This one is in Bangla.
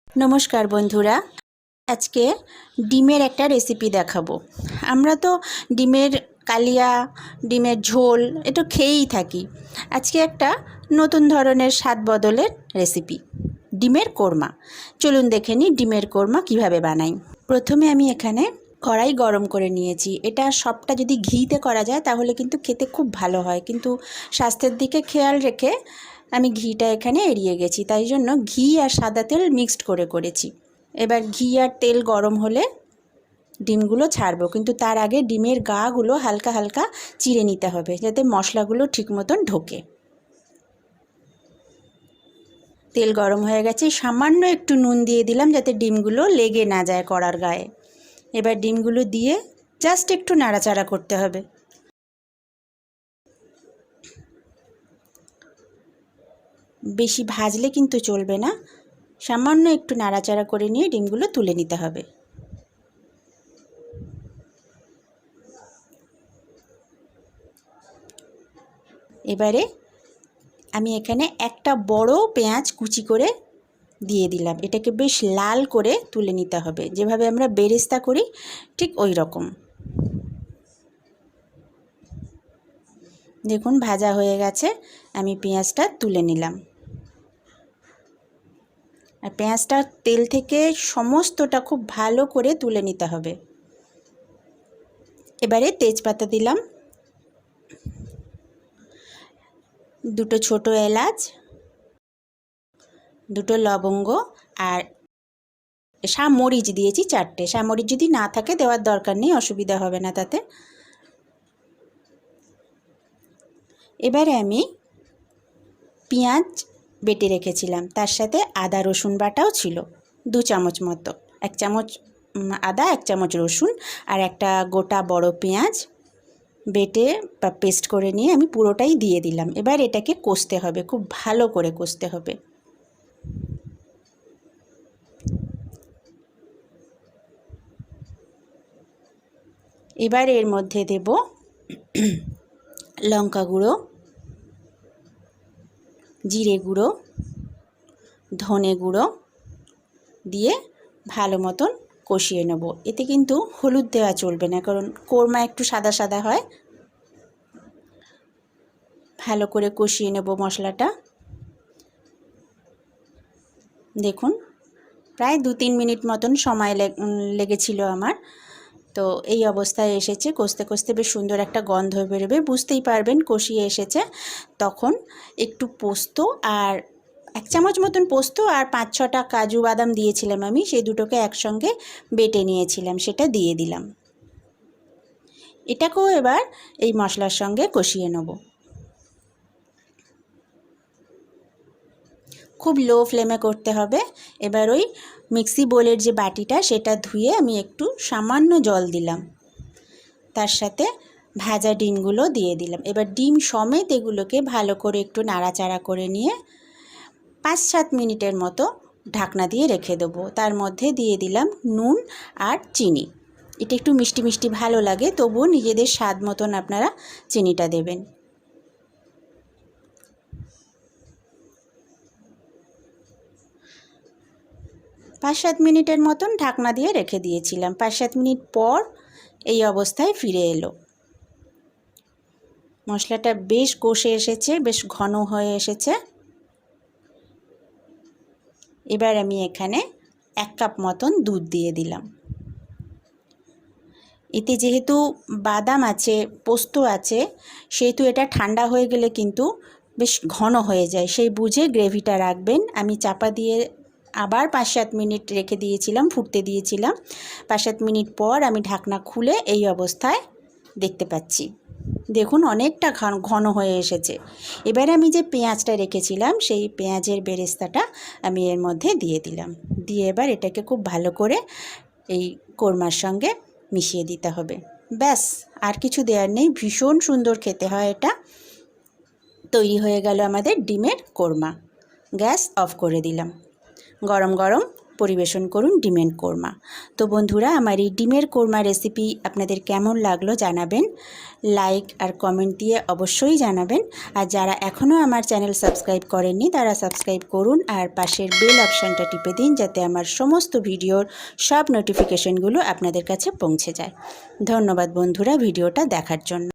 नमस्कार बंधुरा आज के डिमेर एक रेसिपि देखाबो। आमरा तो डिमेर कालिया डिमेर झोल एटा खेয়েই থাকি। आज के एक नतून धरनेर स्वाद बदलेर रेसिपि डिमेर कोरमा। चलुन देखे नी डिमेर कोरमा किभाबे बानाई। प्रथमे आमी एखाने कड़ाई गरम करे निएछि। एटा सबटा यदि घीते करा जाय ताहले किन्तु खेते खूब भालो हय, किन्तु स्वास्थ्येर दिके खेयाल रेखे आमी घीटा एखाने एड़िये गेছি, ताई जन्य घी और सादा तेल मिक्सड करे करेছি। एबार घी और तेल गरम होले डिमगुलो छाड़बो, किन्तु तार आगे डिमेर गागुलो हालका हालका चिड़े निते होबे जाते मशलागुलो ठीक मतन ढोके। तेल गरम हो गेছে, सामान्य एकटू नुन दिए दिलाम जाते डिमगुलो लेगे ना जाए कड़ार गाए। एबार डिमगुलो दिए जास्ट एकटू नाड़ाचाड़ा करते होबे। बेशी भाजले किन्तु चलबे ना, सामान्य एकटू नाड़ाचाड़ा करे निये डिमगुलो तुले निते होबे। एबारे आमी एखाने एकटा बड़ो पेঁয়াজ कुचि करे दिए दिलाम। एटाके बेश लाल करे तुले निते होबे, जेभाबे आमरा बेरेस्ता करी ठीक ओई रकम। देखुन भाजा हये गेছে, आमी पेঁয়াজটা तुले निलाम। আর পেঁয়াজটা তেল থেকে সমস্তটা খুব ভালো করে তুলে নিতে হবে। এবারে তেজপাতা দিলাম, দুটো ছোট এলাচ, দুটো লবঙ্গ আর সামরিচ দিয়েছি চারটে। সামরিচ যদি না থাকে দেওয়ার দরকার নেই, অসুবিধা হবে না তাতে। এবারে আমি পেঁয়াজ বেটে রেখেছিলাম, তার সাথে আদা রসুন বাটাও ছিল 2 চামচ মতো। 1 চামচ আদা, 1 চামচ রসুন আর একটা গোটা বড় পেঁয়াজ বেটে বা পেস্ট করে নিয়ে আমি পুরোটাই দিয়ে দিলাম। এবার এটাকে কষতে হবে, খুব ভালো করে কষতে হবে। এবার এর মধ্যে দেব লঙ্কা গুঁড়ো, জিরে গুঁড়ো, ধনে গুঁড়ো দিয়ে ভালো মতন কষিয়ে নেব। এতে কিন্তু হলুদ দেওয়া চলবে না, কারণ কোরমা একটু সাদা সাদা হয়। ভালো করে কষিয়ে নেব মশলাটা। দেখুন প্রায় 2-3 মিনিট মতন সময় লেগেছিল আমার। তো এই অবস্থায় এসেছে, কষতে কষতে বেশ সুন্দর একটা গন্ধ বেরোবে, বুঝতেই পারবেন কষিয়ে এসেছে। তখন একটু পোস্ত আর 1 চামচ মতন পোস্ত আর 5-6টা কাজু বাদাম দিয়েছিলাম আমি, সেই দুটোকে একসঙ্গে বেটে নিয়েছিলাম, সেটা দিয়ে দিলাম। এটাকেও এবার এই মশলার সঙ্গে কষিয়ে নেব। খুব লো ফ্লেমে করতে হবে। এবার ওই মিক্সি বোলের যে বাটিটা সেটা ধুয়ে আমি একটু সামান্য জল দিলাম, তার সাথে ভাজা ডিমগুলো দিয়ে দিলাম। এবার ডিম সমেত এগুলোকে ভালো করে একটু নাড়াচাড়া করে নিয়ে 5-7 মিনিটের মতো ঢাকনা দিয়ে রেখে দেবো। তার মধ্যে দিয়ে দিলাম নুন আর চিনি। এটা একটু মিষ্টি মিষ্টি ভালো লাগে, তবুও নিজেদের স্বাদ মতন আপনারা চিনিটা দেবেন। পাঁচ 7 মিনিটের মতন ঢাকনা দিয়ে রেখে দিয়েছিলাম। 5-7 মিনিট পর এই অবস্থায় ফিরে এলো। মশলাটা বেশ কষে এসেছে, বেশ ঘন হয়ে এসেছে। এবার আমি এখানে 1 কাপ মতন দুধ দিয়ে দিলাম। এতে যেহেতু বাদাম আছে, পোস্ত আছে, সেহেতু এটা ঠান্ডা হয়ে গেলে কিন্তু বেশ ঘন হয়ে যায়, সেই বুঝে গ্রেভিটা রাখবেন। আমি চাপা দিয়ে আবার 5-7 মিনিট রেখে দিয়েছিলাম, ফুটতে দিয়েছিলাম। 5-7 মিনিট পর আমি ঢাকনা খুলে এই অবস্থায় দেখতে পাচ্ছি, দেখুন অনেকটা ঘন হয়ে এসেছে। এবারে আমি যে পেঁয়াজটা রেখেছিলাম সেই পেঁয়াজের বেরেস্তাটা আমি এর মধ্যে দিয়ে দিলাম। দিয়ে এবার এটাকে খুব ভালো করে এই কোরমার সঙ্গে মিশিয়ে দিতে হবে। ব্যাস, আর কিছু দেওয়ার নেই, ভীষণ সুন্দর খেতে হয় এটা। তৈরি হয়ে গেল আমাদের ডিমের কোরমা। গ্যাস অফ করে দিলাম। গরম গরম পরিবেশন করুন ডিমের কোরমা। তো বন্ধুরা, আমার এই ডিমের কোরমা রেসিপি আপনাদের কেমন লাগলো জানাবেন, লাইক আর কমেন্ট দিয়ে অবশ্যই জানাবেন। আর যারা এখনও আমার চ্যানেল সাবস্ক্রাইব করেননি তারা সাবস্ক্রাইব করুন আর পাশের বেল অপশানটা টিপে দিন, যাতে আমার সমস্ত ভিডিওর সব নোটিফিকেশনগুলো আপনাদের কাছে পৌঁছে যায়। ধন্যবাদ বন্ধুরা ভিডিওটা দেখার জন্য।